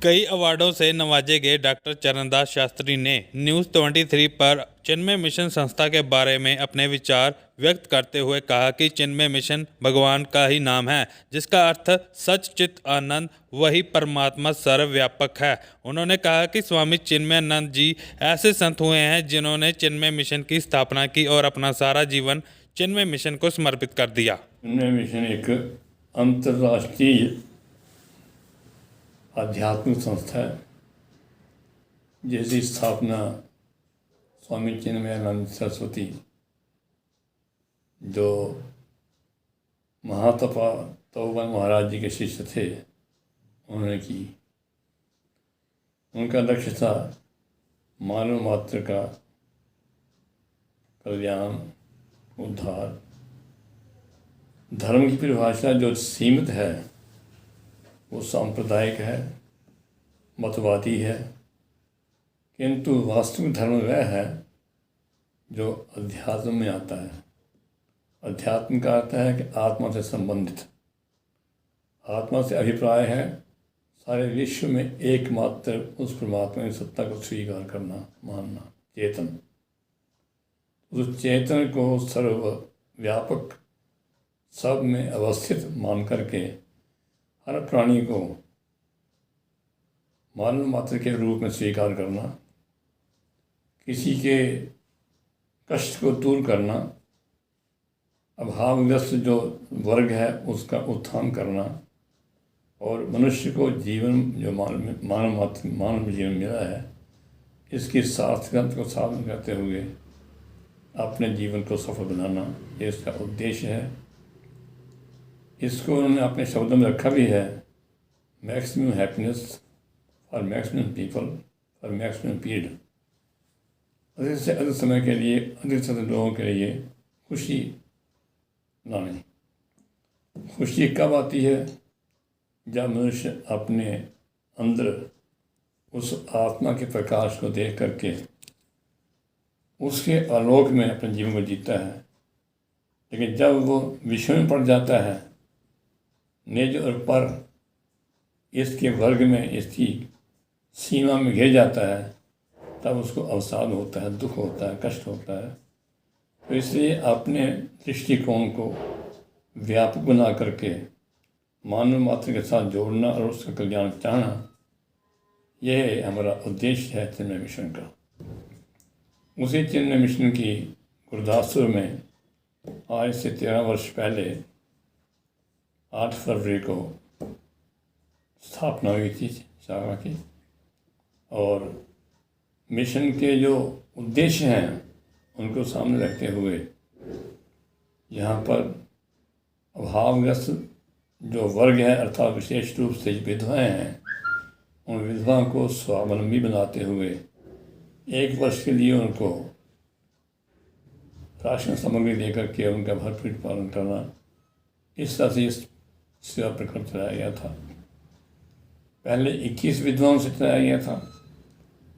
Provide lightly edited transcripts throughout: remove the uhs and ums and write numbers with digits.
कई अवार्डों से नवाजे गए डॉक्टर चरणदास शास्त्री ने न्यूज़ 23 पर चिन्मय मिशन संस्था के बारे में अपने विचार व्यक्त करते हुए कहा कि चिन्मय मिशन भगवान का ही नाम है, जिसका अर्थ सच चित आनंद, वही परमात्मा सर्वव्यापक है। उन्होंने कहा कि स्वामी चिन्मयानंद जी ऐसे संत हुए हैं जिन्होंने चिन्मय मिशन की स्थापना की और अपना सारा जीवन चिन्मय मिशन को समर्पित कर दिया। चिन्मय मिशन एक अंतर्राष्ट्रीय आध्यात्मिक संस्था है जिसकी स्थापना स्वामी चिन्मयानंद सरस्वती, जो महातपा तपोवन महाराज जी के शिष्य थे, उन्होंने की। उनका लक्ष्य था मानव मात्र का कल्याण, उद्धार। धर्म की परिभाषा जो सीमित है वो सांप्रदायिक है, मतवादी है, किंतु वास्तविक धर्म वह है जो अध्यात्म में आता है। अध्यात्म का अर्थ है कि आत्मा से संबंधित, आत्मा से अभिप्राय है सारे विश्व में एकमात्र उस परमात्मा की सत्ता को स्वीकार करना, मानना, चेतन। उस चेतन को सर्वव्यापक, सब में अवस्थित मान करके हर प्राणी को मानव मात्र के रूप में स्वीकार करना, किसी के कष्ट को दूर करना, अभावग्रस्त जो वर्ग है उसका उत्थान करना, और मनुष्य को जीवन जो मानव जीवन मिला है इसकी सार्थकता को साधन करते हुए अपने जीवन को सफल बनाना, ये इसका उद्देश्य है। इसको उन्होंने अपने शब्दों में रखा भी है, maximum happiness for maximum people for maximum period. अधिक से अधिक समय के लिए, अधिक से अधिक लोगों के लिए खुशी लानी। खुशी कब आती है? जब मनुष्य अपने अंदर उस आत्मा के प्रकाश को देख करके उसके आलोक में अपने जीवन को जीता है। लेकिन जब वो विषय में पड़ जाता है, निज और पर इसके वर्ग में, इसकी सीमा में घिर जाता है, तब उसको अवसाद होता है, दुख होता है, कष्ट होता है। तो इसलिए अपने दृष्टिकोण को व्यापक बना करके मानव मात्र के साथ जोड़ना और उसका कल्याण चाहना, यह हमारा उद्देश्य है चिन्मय मिशन का। उसी चिन्मय मिशन की गुरदासपुर में आज से 13 वर्ष पहले 8 फरवरी को स्थापना हुई थी शाखा की। और मिशन के जो उद्देश्य हैं उनको सामने रखते हुए यहाँ पर अभावग्रस्त जो वर्ग है, अर्थात विशेष रूप से विधवाएँ हैं, उन विधवाओं को स्वावलंबी बनाते हुए 1 वर्ष के लिए उनको राशन सामग्री देकर के उनका भरपूर पालन करना, इस तरह से इस सेवा प्रकल्प चलाया गया था। पहले 21 विधवाओं से चलाया गया था,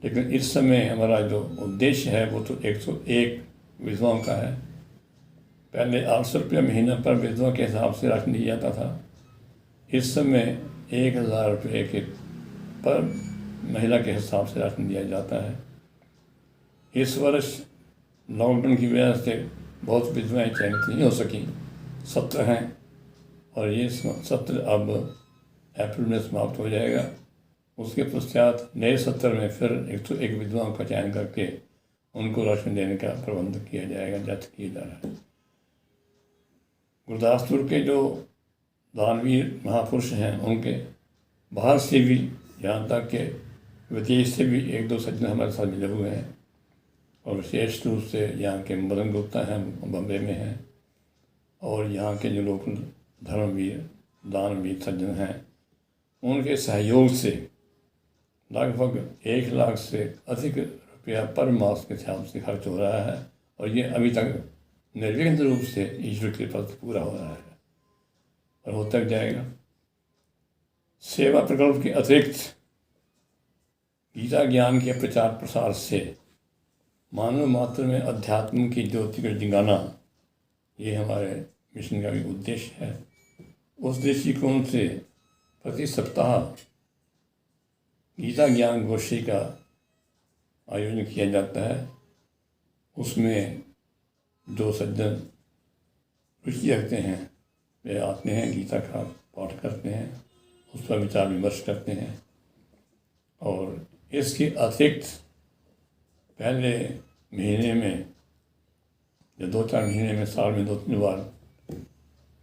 लेकिन इस समय हमारा जो उद्देश्य है वो तो 101 विधवाओं का है। पहले 800 रुपये महीना पर विधवा के हिसाब से राशन दिया जाता था। इस समय 1000 रुपये के पर महिला के हिसाब से राशन दिया जाता है। इस वर्ष लॉकडाउन की वजह से बहुत विधवाएँ चयनित नहीं हो सकी, 17 हैं, और ये सत्र अब अप्रैल में समाप्त हो जाएगा। उसके पश्चात नए सत्र में फिर 101 विधवाओं का चयन करके उनको राशन देने का प्रबंध किया जाएगा, जल्द किया जा रहा है। गुरदासपुर के जो दानवीर महापुरुष हैं, उनके बाहर से भी, यहाँ तक के विदेश से भी 1-2 सज्जन हमारे साथ मिले हुए हैं, और विशेष रूप से यहाँ के मदन गुप्ता हैं, बम्बे में हैं, और यहाँ के जो लोग धर्मवीर, दानवीर सज्जन हैं, उनके सहयोग से लगभग 1 लाख से अधिक रुपया पर मास के हिसाब से खर्च हो रहा है, और ये अभी तक निर्विघ्न रूप से ईश्वर की कृपा से पूरा हो रहा है और होता जाएगा। सेवा प्रकल्प के अतिरिक्त गीता ज्ञान के प्रचार प्रसार से मानव मात्र में अध्यात्म की ज्योति को जगाना, ये हमारे मिशन का भी उद्देश्य है। उस दृष्टिकोण से प्रति सप्ताह गीता ज्ञान गोष्ठी का आयोजन किया जाता है। उसमें जो सज्जन रुचि रखते हैं वे आते हैं, गीता का पाठ करते हैं, उस पर विचार विमर्श करते हैं। और इसके अतिरिक्त पहले महीने में या 2-4 महीने में, साल में 2-3 बार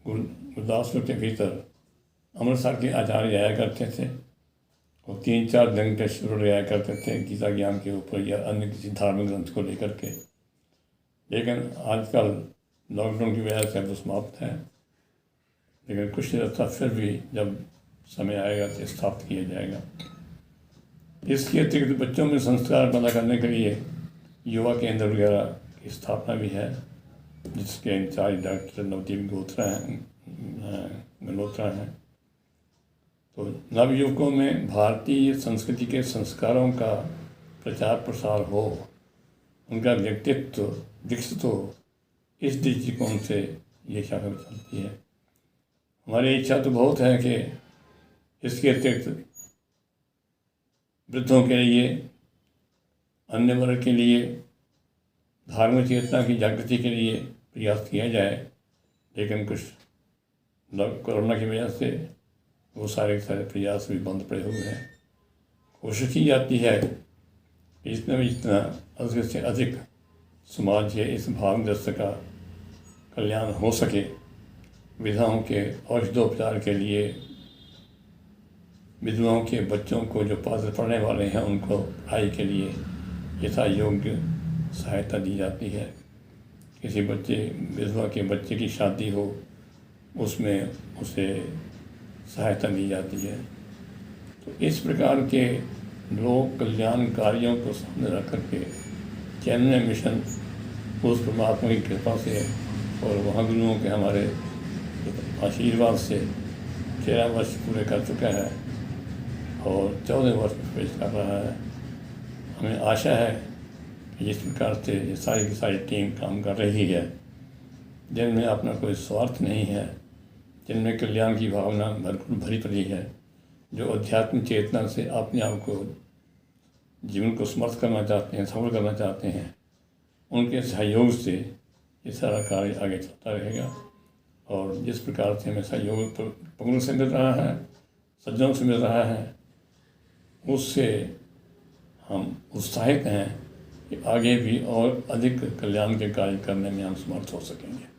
गुरदासपुर के भीतर अमृतसर के आचार्य आया करते थे और 3-4 दिन के शिविर लगाया करते थे गीता ज्ञान के ऊपर या अन्य किसी धार्मिक ग्रंथ को लेकर के। लेकिन आजकल लॉकडाउन की वजह से अब समाप्त है, लेकिन कुछ अर्सा फिर भी जब समय आएगा तो स्थापित किया जाएगा। इसके अतिरिक्त बच्चों में संस्कार पैदा करने के लिए युवा केंद्र वगैरह की स्थापना भी है, जिसके इंचार्ज डॉक्टर नवदीप गल्होत्रा हैं। तो नवयुवकों में भारतीय संस्कृति के संस्कारों का प्रचार प्रसार हो, उनका व्यक्तित्व विकसित हो, इस दृष्टिकोण से ये शाखा चलती है। हमारी इच्छा तो बहुत है कि इसके अतिरिक्त वृद्धों के लिए, अन्य वर्ग के लिए धार्मिक चेतना की जागृति के लिए प्रयास किया जाए, लेकिन कुछ कोरोना की वजह से वो सारे प्रयास भी बंद पड़े हुए हैं। कोशिश की जाती है कि जितना अधिक से अधिक समाज के इस भागदर्श का कल्याण हो सके। विधवाओं के औषधोपचार के लिए, विधवाओं के बच्चों को जो पात्र पढ़ने वाले हैं उनको पढ़ाई के लिए यथा योग्य सहायता दी जाती है। किसी विधवा के बच्चे की शादी हो, उसमें उसे सहायता दी जाती है। तो इस प्रकार के लोक कल्याण कार्यों को सामने रख करके चैन्नई मिशन उस परमात्मा की कृपा से और वहाँ गुरुओं के हमारे आशीर्वाद से 13 वर्ष पूरे कर चुका है और 14 वर्ष पेश कर रहा है। हमें आशा है कि जिस प्रकार से ये सारी की सारी टीम काम कर रही है, जिनमें अपना कोई स्वार्थ नहीं है, जिनमें कल्याण की भावना भरपूर भरी पड़ी है, जो अध्यात्म चेतना से अपने आप को जीवन को समर्थ करना चाहते हैं, सफल करना चाहते हैं, उनके सहयोग से ये सारा कार्य आगे चलता रहेगा। और जिस प्रकार से हमें सहयोग पगलों से मिल रहा है, सज्जनों से मिल रहा है, उससे हम उत्साहित हैं कि आगे भी और अधिक कल्याण के कार्य करने में हम समर्थ हो सकेंगे।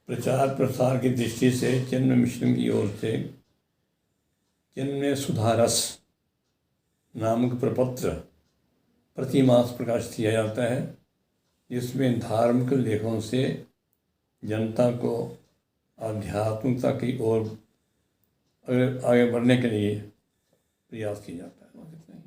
प्रचार प्रसार की दृष्टि से चैन्नई मिशन की ओर से चैन्नई सुधारस नामक प्रपत्र प्रति मास प्रकाशित किया जाता है, जिसमें धार्मिक लेखों से जनता को आध्यात्मिकता की ओर आगे बढ़ने के लिए प्रयास किया जाता है।